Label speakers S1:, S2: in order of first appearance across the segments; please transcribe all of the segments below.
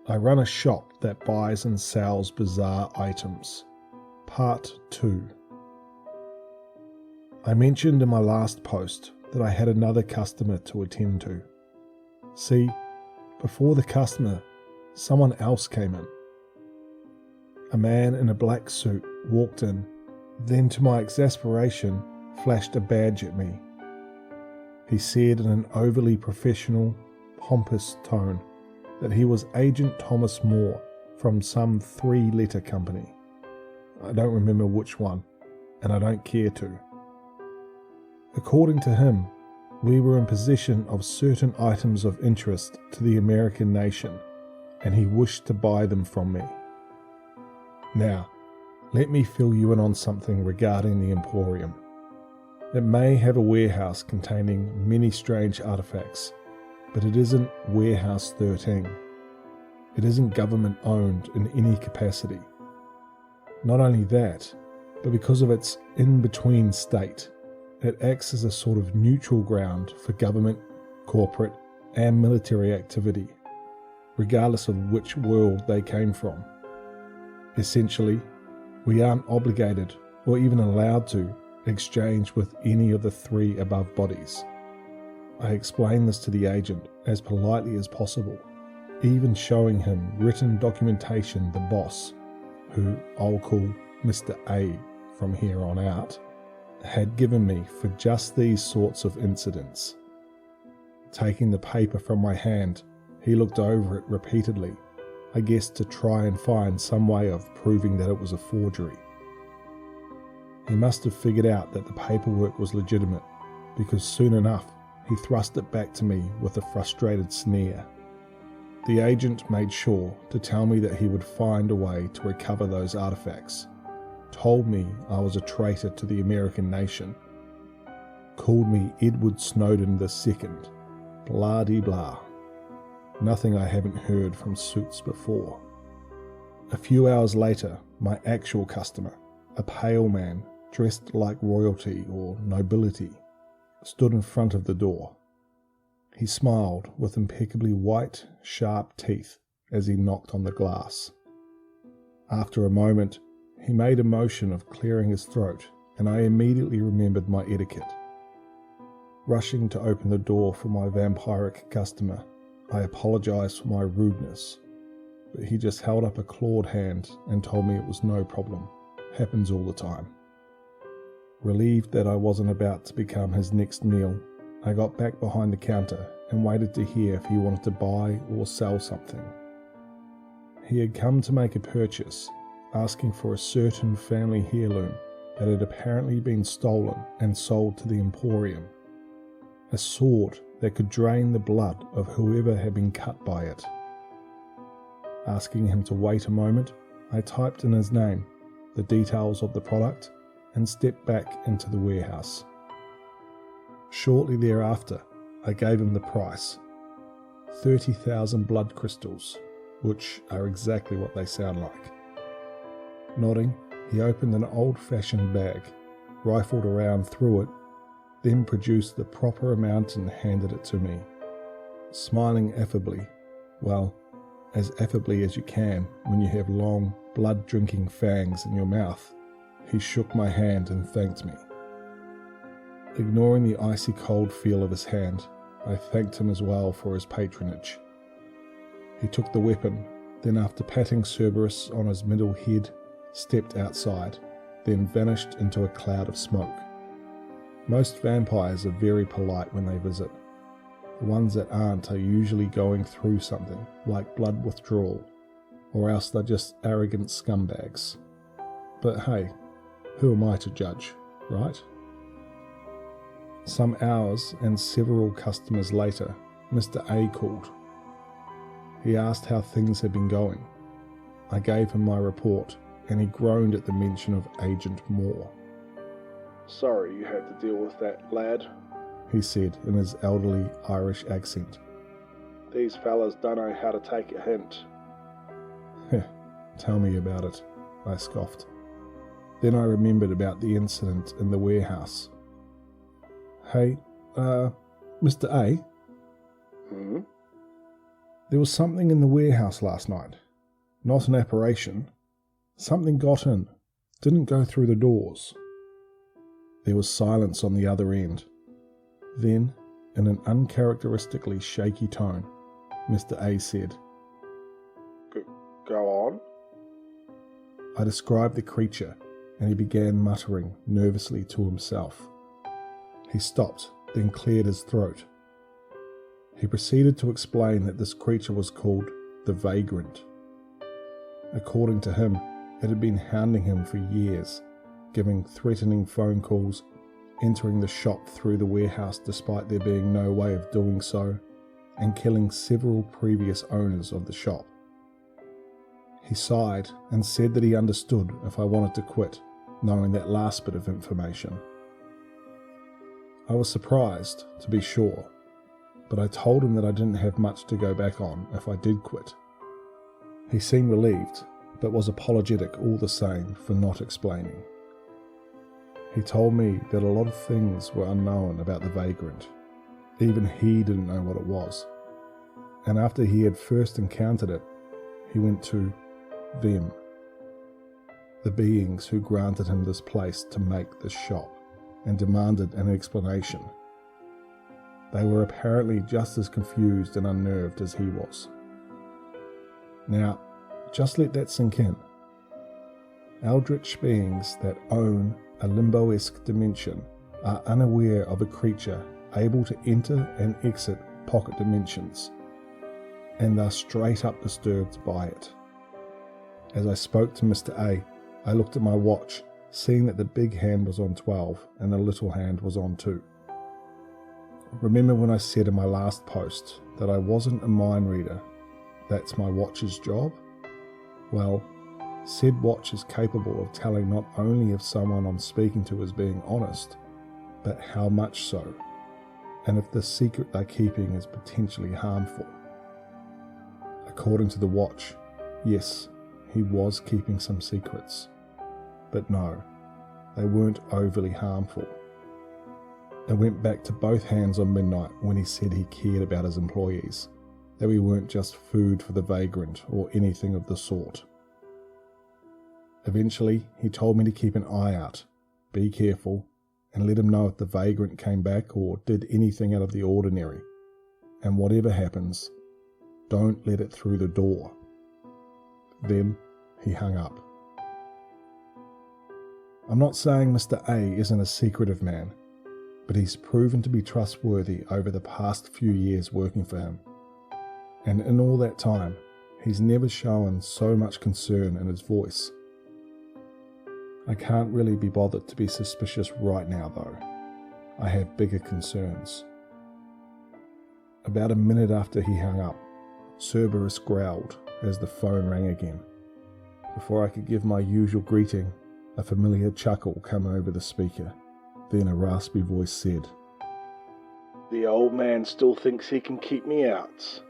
S1: I run a shop that buys and sells bizarre items. Part 2. I mentioned in my last post that I had another customer to attend to. See, before the customer, someone else came in. A man in a black suit walked in, then to my exasperation flashed a badge at me. He said in an overly professional, pompous tone that he was Agent Thomas Moore from some 3-letter company. I don't remember which one, and I don't care to. According to him, we were in possession of certain items of interest to the American nation, and he wished to buy them from me. Now, let me fill you in on something regarding the Emporium. It may have a warehouse containing many strange artifacts, but it isn't Warehouse 13. It isn't government owned in any capacity. Not only that, but because of its in-between state, it acts as a sort of neutral ground for government, corporate, and military activity, regardless of which world they came from. Essentially, we aren't obligated or even allowed to exchange with any of the 3 above bodies. I explained this to the agent as politely as possible, even showing him written documentation the boss, who I'll call Mr. A from here on out, had given me for just these sorts of incidents. Taking the paper from my hand, he looked over it repeatedly, I guess to try and find some way of proving that it was a forgery. He must have figured out that the paperwork was legitimate, because soon enough he thrust it back to me with a frustrated sneer. The agent made sure to tell me that he would find a way to recover those artifacts, told me I was a traitor to the American nation, called me Edward Snowden II, blah-de-blah. Nothing I haven't heard from suits before. A few hours later, my actual customer, a pale man dressed like royalty or nobility, stood in front of the door. He smiled with impeccably white, sharp teeth as he knocked on the glass. After a moment, he made a motion of clearing his throat, and I immediately remembered my etiquette. Rushing to open the door for my vampiric customer, I apologized for my rudeness, but he just held up a clawed hand and told me it was no problem. Happens all the time. Relieved that I wasn't about to become his next meal, I got back behind the counter and waited to hear if he wanted to buy or sell something. He had come to make a purchase, asking for a certain family heirloom that had apparently been stolen and sold to the Emporium. A sword that could drain the blood of whoever had been cut by it. Asking him to wait a moment, I typed in his name, the details of the product, and stepped back into the warehouse. Shortly thereafter, I gave him the price, 30,000 blood crystals, which are exactly what they sound like. Nodding, he opened an old-fashioned bag, rifled around through it, then produced the proper amount and handed it to me. Smiling affably, well, as affably as you can when you have long, blood-drinking fangs in your mouth, he shook my hand and thanked me. Ignoring the icy cold feel of his hand, I thanked him as well for his patronage. He took the weapon, then after patting Cerberus on his middle head, stepped outside, then vanished into a cloud of smoke. Most vampires are very polite when they visit. The ones that aren't are usually going through something, like blood withdrawal, or else they're just arrogant scumbags. But hey, who am I to judge, right? Some hours and several customers later, Mr. A called. He asked how things had been going. I gave him my report, and he groaned at the mention of Agent Moore.
S2: "Sorry you had to deal with that, lad,"
S1: he said in his elderly Irish accent.
S2: "These fellas don't know how to take a hint."
S1: Tell me about it, I scoffed. Then I remembered about the incident in the warehouse. Hey, Mr. A?
S2: Hmm?
S1: There was something in the warehouse last night. Not an apparition. Something got in. Didn't go through the doors. There was silence on the other end. Then, in an uncharacteristically shaky tone, Mr. A said,
S2: Go on.
S1: I described the creature, and he began muttering nervously to himself. He stopped, then cleared his throat. He proceeded to explain that this creature was called the Vagrant. According to him, it had been hounding him for years, giving threatening phone calls, entering the shop through the warehouse despite there being no way of doing so, and killing several previous owners of the shop. He sighed and said that he understood if I wanted to quit, knowing that last bit of information. I was surprised, to be sure, but I told him that I didn't have much to go back on if I did quit. He seemed relieved, but was apologetic all the same for not explaining. He told me that a lot of things were unknown about the Vagrant. Even he didn't know what it was. And after he had first encountered it, he went to them, the beings who granted him this place to make this shop, and demanded an explanation. They were apparently just as confused and unnerved as he was. Now, just let that sink in. Eldritch beings that own a limbo-esque dimension are unaware of a creature able to enter and exit pocket dimensions, and are straight up disturbed by it. As I spoke to Mr. A, I looked at my watch, seeing that the big hand was on 12 and the little hand was on 2. Remember when I said in my last post that I wasn't a mind reader? That's my watch's job? Well, said watch is capable of telling not only if someone I'm speaking to is being honest, but how much so, and if the secret they're keeping is potentially harmful. According to the watch, yes, he was keeping some secrets, but no, they weren't overly harmful. It went back to both hands on midnight when he said he cared about his employees, that we weren't just food for the Vagrant or anything of the sort. Eventually, he told me to keep an eye out, be careful, and let him know if the Vagrant came back or did anything out of the ordinary. And whatever happens, don't let it through the door. Then he hung up. I'm not saying Mr. A isn't a secretive man, but he's proven to be trustworthy over the past few years working for him. And in all that time, he's never shown so much concern in his voice. I can't really be bothered to be suspicious right now though. I have bigger concerns. About a minute after he hung up, Cerberus growled as the phone rang again. Before I could give my usual greeting, a familiar chuckle came over the speaker. Then a raspy voice said,
S2: The old man still thinks he can keep me out.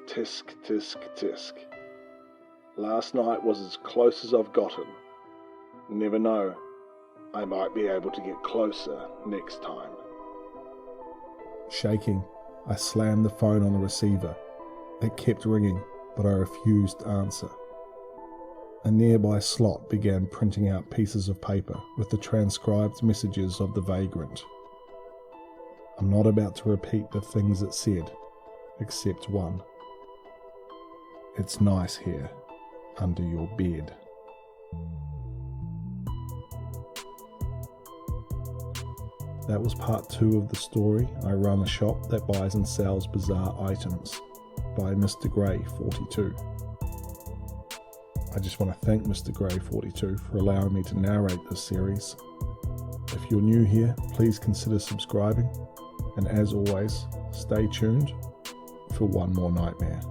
S2: Tisk, tisk, tisk. Last night was as close as I've gotten. Never know, I might be able to get closer next time.
S1: Shaking, I slammed the phone on the receiver. It kept ringing, but I refused to answer. A nearby slot began printing out pieces of paper with the transcribed messages of the Vagrant. I'm not about to repeat the things it said, except one. It's nice here, under your bed. That was part 2 of the story I Run a Shop That Buys and Sells Bizarre Items by mR-gray42. I just want to thank mR-gray42 for allowing me to narrate this series. If you're new here, please consider subscribing, and as always, stay tuned for one more nightmare.